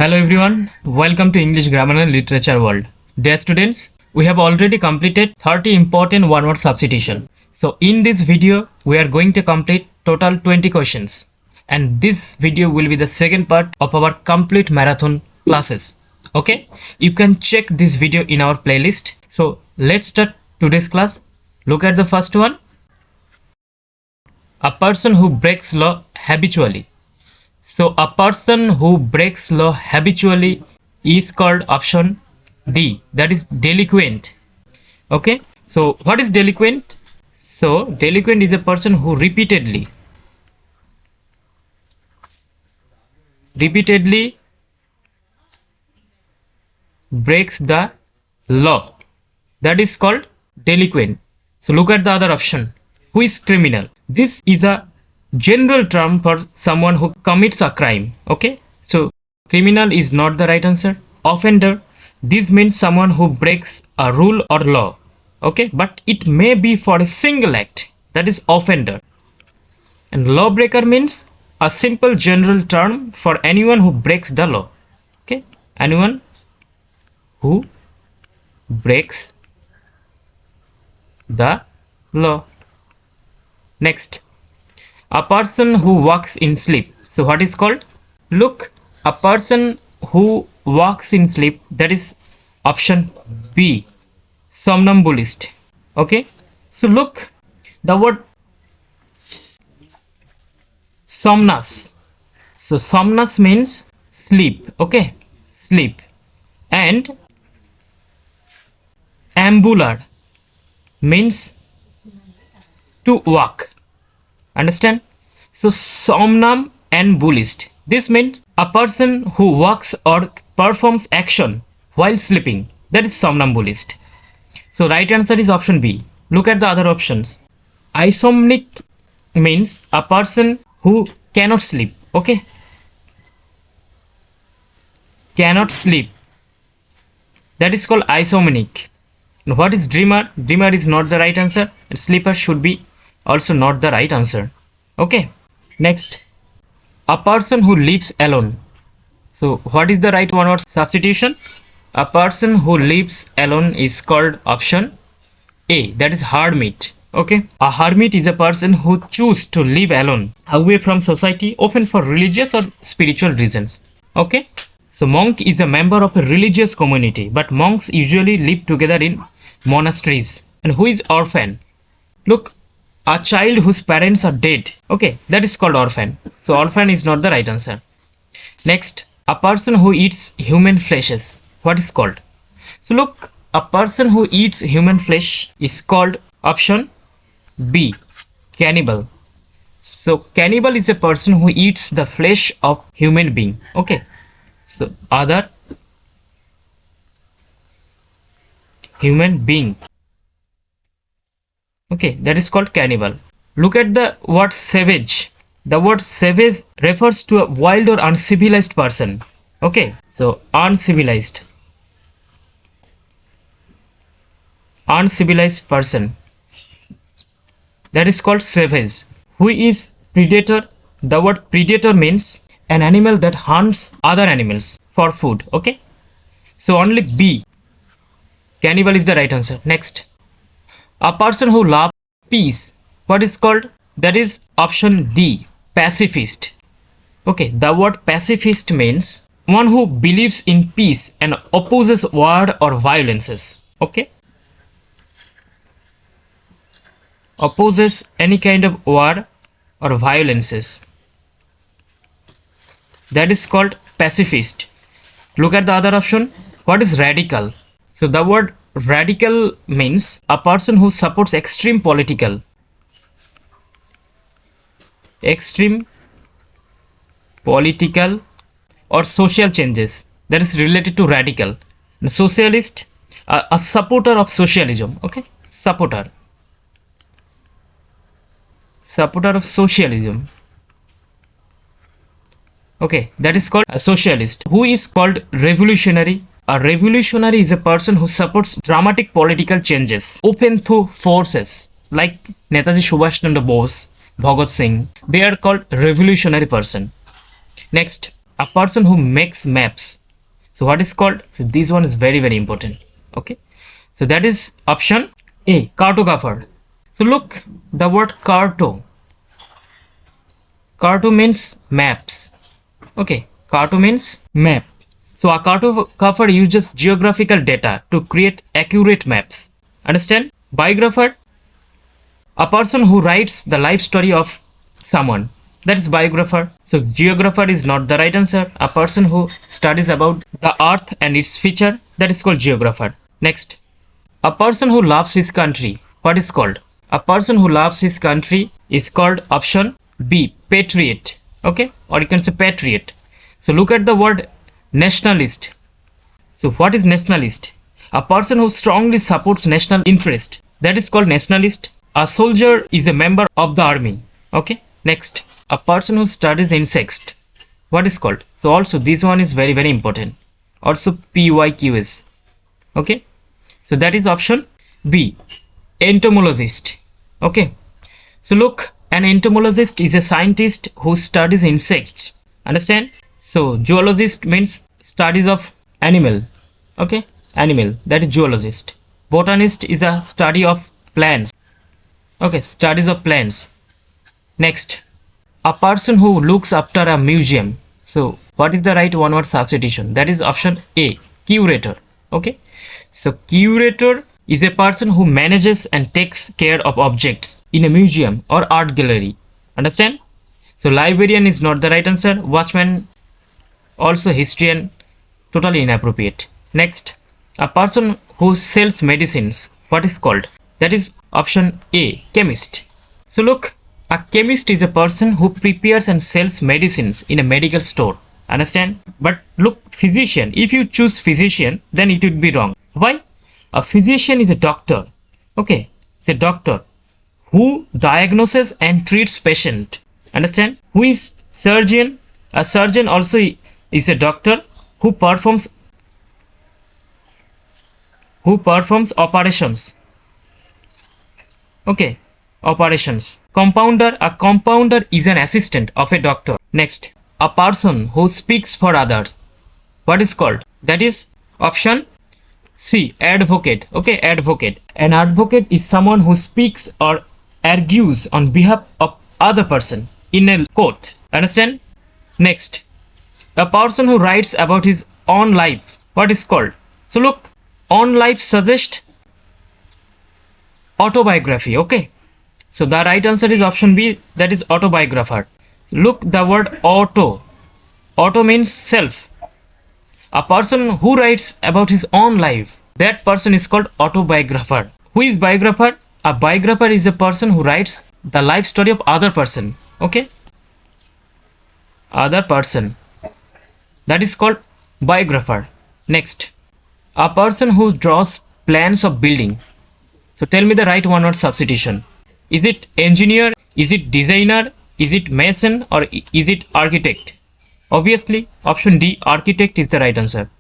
Hello everyone, welcome to English Grammar and Literature World. Dear students, we have already completed 30 important one-word substitution. So in this video, we are going to complete total 20 questions. And this video will be the second part of our complete marathon classes. Okay, you can check this video in our playlist. So let's start today's class. Look at the first one. A person who breaks law habitually. So a person who breaks law habitually is called option D, that is delinquent. Okay, so what is delinquent? So delinquent is a person who repeatedly breaks the law. That is called delinquent. So look at the other option. Who is criminal? This is a general term for someone who commits a crime. Okay, so criminal is not the right answer. Offender, this means someone who breaks a rule or law. Okay, but it may be for a single act, that is offender. And lawbreaker means a simple general term for anyone who breaks the law. Okay, anyone who breaks the law. Next, a person who walks in sleep. So what is called? Look, a person who walks in sleep, that is option B, somnambulist. Okay, so look, the word somnus. So somnus means sleep. Okay, sleep. And ambular means to walk. Understand? So somnam and bullist. This means a person who walks or performs action while sleeping. That is somnambulist. So right answer is option B. Look at the other options. Isomnic means a person who cannot sleep. Okay? Cannot sleep. That is called isomnic. And what is dreamer? Dreamer is not the right answer. And sleeper should be also not the right answer. Okay, next, a person who lives alone. So what is the right one word substitution? A person who lives alone is called option A, that is hermit. Okay, a hermit is a person who chooses to live alone, away from society, often for religious or spiritual reasons. Okay, so monk is a member of a religious community, but monks usually live together in monasteries. And who is orphan? Look, a child whose parents are dead. Okay, that is called orphan. So orphan is not the right answer. Next, a person who eats human fleshes. What is called? So look, a person who eats human flesh is called option B, cannibal. So cannibal is a person who eats the flesh of human being. Okay, so other human being. Okay, that is called cannibal. Look at the word savage. The word savage refers to a wild or uncivilized person. Okay, so uncivilized person. That is called savage. Who is predator? The word predator means an animal that hunts other animals for food. Okay, so only B, cannibal is the right answer. Next, a person who loves peace. What is called? That is option D, pacifist. Okay, the word pacifist means one who believes in peace and opposes war or violences. Okay, opposes any kind of war or violences. That is called pacifist. Look at the other option. What is radical? So the word radical means a person who supports extreme political or social changes. That is related to radical. And socialist, a supporter of socialism. Okay, supporter of socialism. Okay, that is called a socialist. Who is called revolutionary? A revolutionary is a person who supports dramatic political changes, often through forces like Netaji Subhash Chandra Bose, Bhagat Singh. They are called revolutionary person. Next, a person who makes maps. So what is called? So this one is very very important. Okay, so that is option A, cartographer. So look, the word carto means maps. Okay, carto means map. So a cartographer uses geographical data to create accurate maps. Understand? Biographer, a person who writes the life story of someone. That is biographer. So geographer is not the right answer. A person who studies about the earth and its feature, that is called geographer. Next, a person who loves his country. What is called? A person who loves his country is called option B, patriot. Okay, or you can say patriot. So look at the word nationalist. So what is nationalist? A person who strongly supports national interest. That is called nationalist. A soldier is a member of the army. Okay, next, a person who studies insects. What is called? So also this one is very very important. Also PYQs. Okay, so that is option B, entomologist. Okay, so look, an entomologist is a scientist who studies insects. Understand? So zoologist means studies of animal. Okay, animal, that is zoologist. Botanist is a study of plants. Okay, studies of plants. Next, a person who looks after a museum. So what is the right one word substitution? That is option A, curator. Okay, so curator is a person who manages and takes care of objects in a museum or art gallery. Understand? So librarian is not the right answer. Watchman, also historian, totally inappropriate. Next, a person who sells medicines. What is called? That is option A, chemist. So look, a chemist is a person who prepares and sells medicines in a medical store. Understand? But look, physician, if you choose physician, then it would be wrong. Why? A physician is a doctor. Okay, it's a doctor who diagnoses and treats patient. Understand? Who is surgeon? A surgeon also is a doctor who performs operations. Okay, operations. Compounder, a compounder is an assistant of a doctor. Next, a person who speaks for others. What is called? That is option C, advocate. Okay, advocate. An advocate is someone who speaks or argues on behalf of other person in a court. Understand? Next, a person who writes about his own life. What is called? So look, own life suggests autobiography. Okay, so the right answer is option B, that is autobiographer. Look, the word auto means self. A person who writes about his own life, that person is called autobiographer. Who is biographer? A biographer is a person who writes the life story of other person. Okay, other person, that is called biographer. Next, a person who draws plans of building. So tell me the right one word substitution. Is it engineer? Is it designer? Is it mason? Or is it architect? Obviously option D, architect, is the right answer.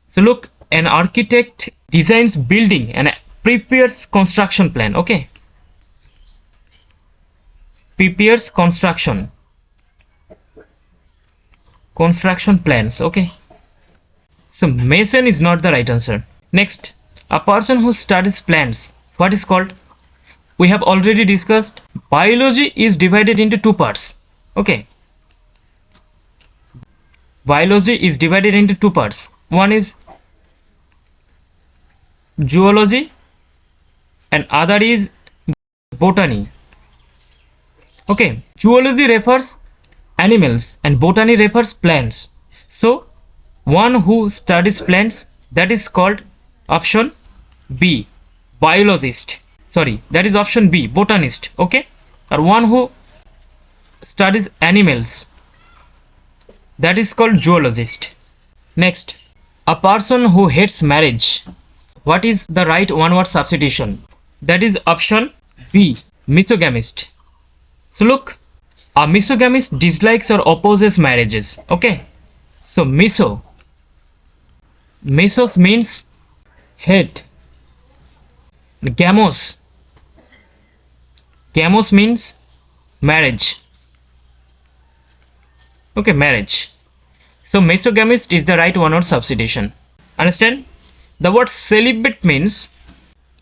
So look, an architect designs building and prepares construction plan. Okay, prepares construction plans. Okay, so mason is not the right answer. Next, a person who studies plants. What is called? We have already discussed. Biology is divided into two parts. Okay, biology is divided into two parts. One is zoology and other is botany. Okay, zoology refers animals and botany refers plants. So one who studies plants, that is called option B, biologist. Sorry, that is option B, botanist. Okay, or one who studies animals, that is called zoologist. Next, a person who hates marriage. What is the right one word substitution? That is option B, misogynist. So look, a misogynist dislikes or opposes marriages. Okay, so misos means hate. Gamos means marriage. Okay, marriage. So mesogamist is the right one or substitution. Understand? The word celibate means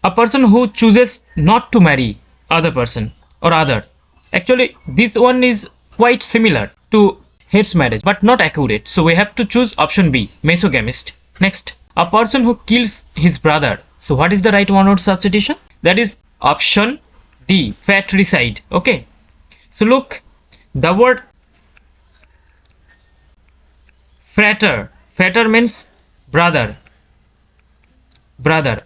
a person who chooses not to marry other person or other. Actually, this one is quite similar to hates marriage but not accurate. So we have to choose option B, mesogamist. Next, a person who kills his brother. So what is the right one word substitution? That is option D, fratricide. Okay. So look, the word frater. Frater means brother. Brother.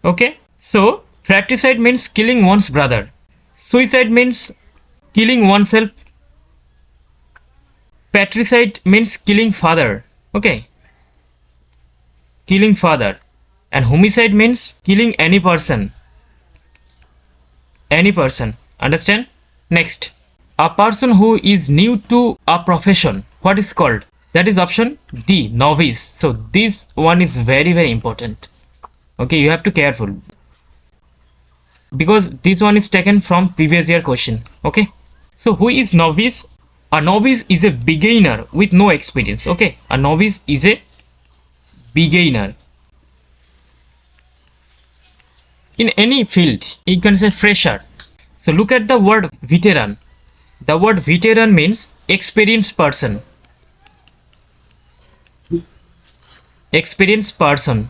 Okay. So fratricide means killing one's brother. Suicide means killing oneself. Patricide means killing father. Okay. Killing father. And homicide means killing any person. Any person. Understand? Next. A person who is new to a profession. What is called? That is option D, novice. So this one is very, very important. Okay, you have to be careful. Because this one is taken from previous year question. Okay. So who is novice? A novice is a beginner with no experience. Okay. A novice is a beginner. In any field, you can say fresher. So look at the word veteran. The word veteran means experienced person. Experienced person.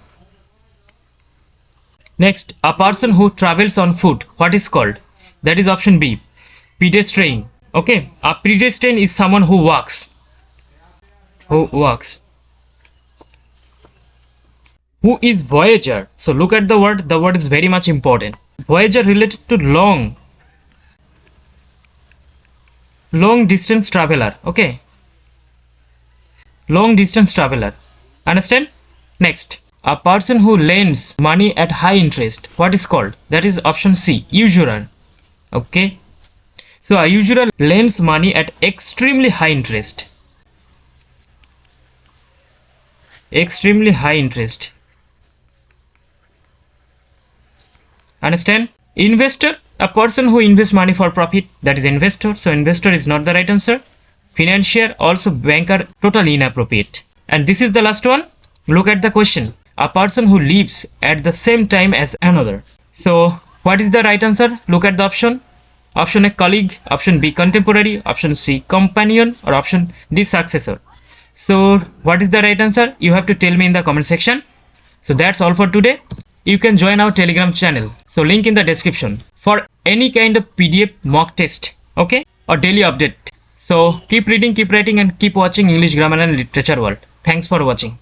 Next, a person who travels on foot. What is called? That is option B, pedestrian. Okay, a pedestrian is someone who walks. Who walks. Who is voyager? So look at the word. The word is very much important. Voyager related to long distance traveler. Okay, long distance traveler. Understand? Next, a person who lends money at high interest. What is called? That is option C, usurer. Okay, so a usurer lends money at extremely high interest. Extremely high interest. Understand? Investor, a person who invests money for profit. That is investor. So investor is not the right answer. Financier, also banker, totally inappropriate. And this is the last one. Look at the question. A person who lives at the same time as another. So what is the right answer? Look at the option. Option A, colleague. Option B, contemporary. Option C, companion. Or option D, successor. So what is the right answer? You have to tell me in the comment section. So that's all for today. You can join our Telegram channel. So link in the description for any kind of PDF mock test. Okay? Or daily update. So keep reading, keep writing and keep watching English Grammar and Literature World. Thanks for watching.